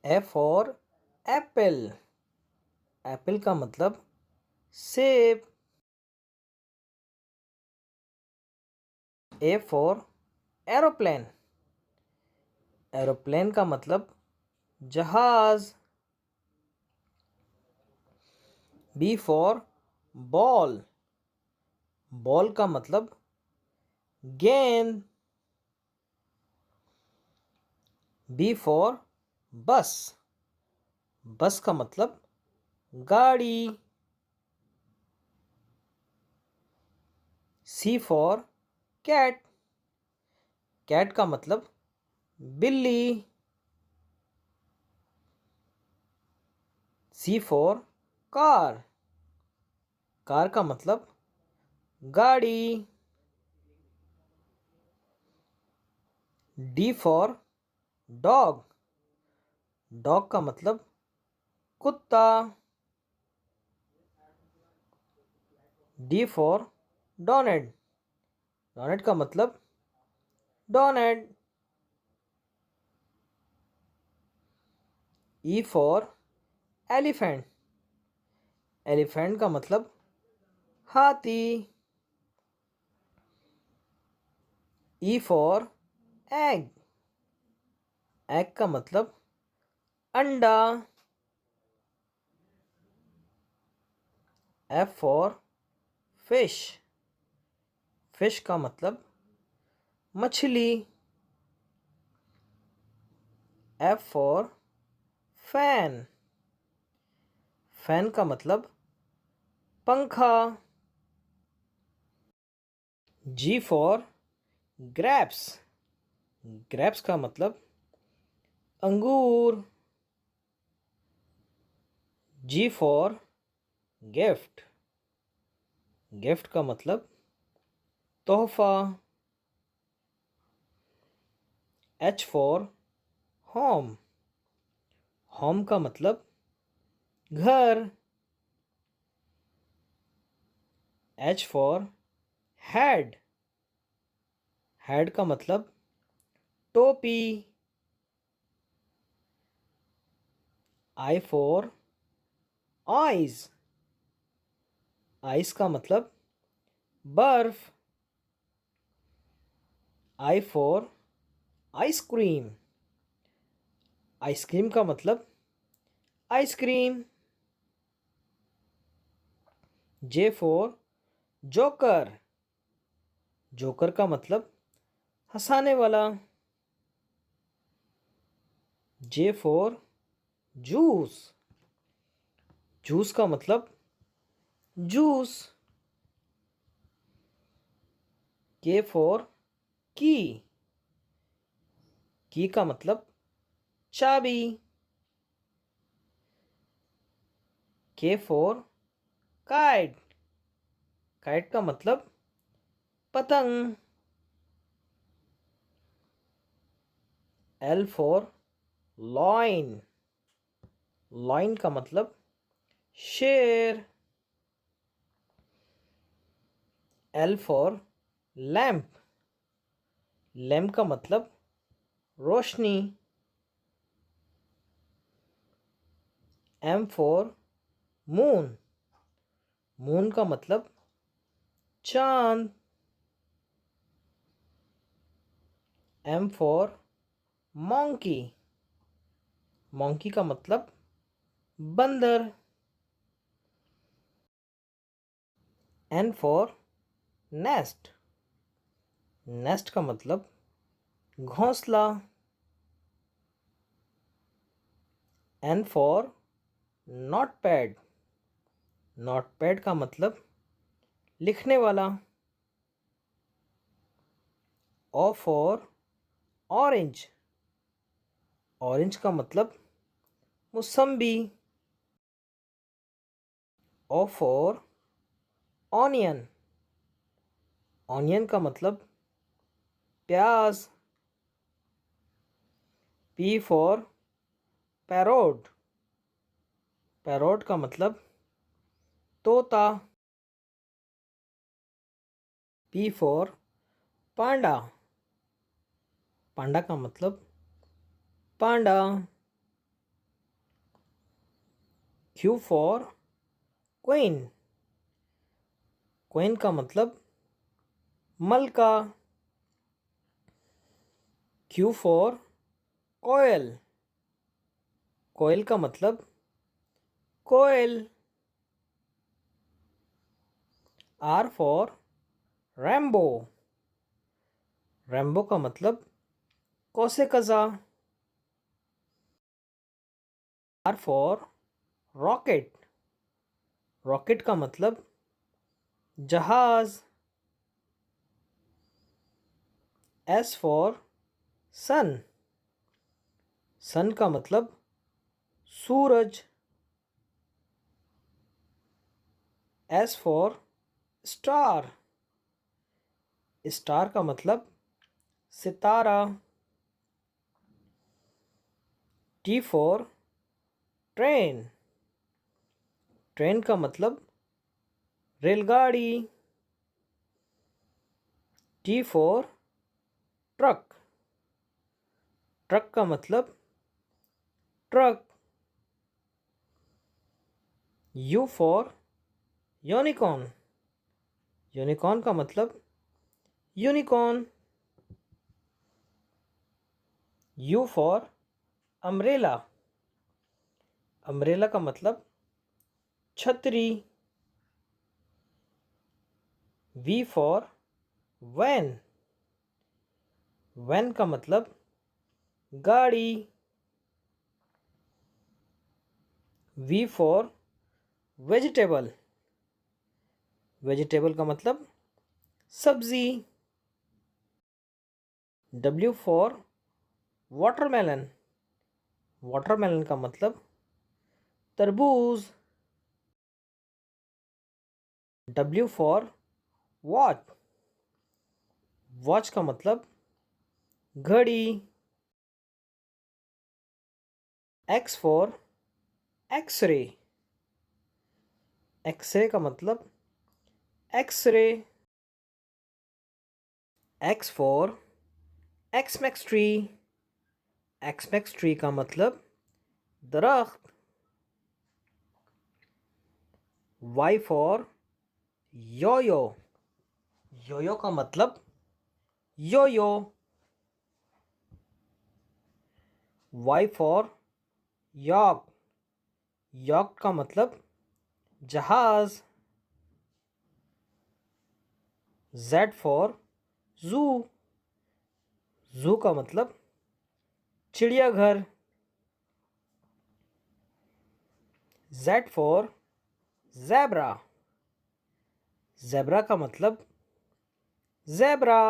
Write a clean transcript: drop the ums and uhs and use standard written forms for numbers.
A for Apple. Apple का मतलब सेब। A for aeroplane. एरोप्लेन का मतलब जहाज। B for ball. बॉल का मतलब गेंद। बी फॉर बस। बस का मतलब गाड़ी। सी फॉर कैट। कैट का मतलब बिल्ली। सी फॉर कार। कार का मतलब गाड़ी। D for dog. डॉग का मतलब कुत्ता। D for donate. डोनेट का मतलब donate. E for elephant. Elephant का मतलब हाथी। E for egg. एग का मतलब अंडा। F for fish. फिश का मतलब मछली। F for fan. फैन का मतलब पंखा। जी फॉर ग्रेप्स। ग्रेप्स का मतलब अंगूर। जी फॉर गिफ्ट। गिफ्ट का मतलब तोहफा। H for home. होम का मतलब घर। H for head. हेड का मतलब टोपी। I for eyes. आइस का मतलब बर्फ। I for ice cream. आइसक्रीम का मतलब ice cream. J for joker. Joker का मतलब हंसाने वाला। J for juice. जूस का मतलब जूस। के फॉर की। की का मतलब चाबी। के फॉर काइट। काइट का मतलब पतंग। L for lion. लॉइन का मतलब शेर। L for lamp. लैम्प का मतलब रोशनी। M for moon. मून का मतलब चांद। M for monkey. मॉन्की का मतलब बंदर। N for nest. नेस्ट का मतलब घोंसला। N for notepad. नोटपैड का मतलब लिखने वाला। O for orange. ऑरेंज का मतलब मौसम्बी। O for onion. ऑनियन का मतलब प्याज। P for parrot. पैरोट का मतलब तोता। पी फॉर पांडा। पांडा का मतलब पांडा। Q for queen. क्वीन का मतलब मलका. Q for कोयल. कोयल का मतलब कोयल. R for Rambo. रैम्बो का मतलब कौसे कज़ा. R for rocket. रॉकेट का मतलब जहाज. S for सन. सन का मतलब सूरज. S for star. स्टार का मतलब सितारा. T for train. ट्रेन का मतलब रेलगाड़ी. T for truck. ट्रक का मतलब truck. U for unicorn. Unicorn का मतलब unicorn. U for umbrella. Umbrella का मतलब छतरी. V for van. वैन का मतलब गाड़ी. V for vegetable. वेजिटेबल का मतलब सब्जी. W for watermelon. वाटरमेलन का मतलब तरबूज. W for watch. वॉच का मतलब घड़ी. X for x ray. एक्सरे का मतलब X ray. X for Xmas tree. Xmas tree का मतलब दरख्त. Y for yoyo. योयो का मतलब योयो. Y for यॉक. यॉक का मतलब जहाज. Z for जू. जू का मतलब चिड़ियाघर. Z for zebra. ज़ेब्रा का मतलब ज़ेब्रा.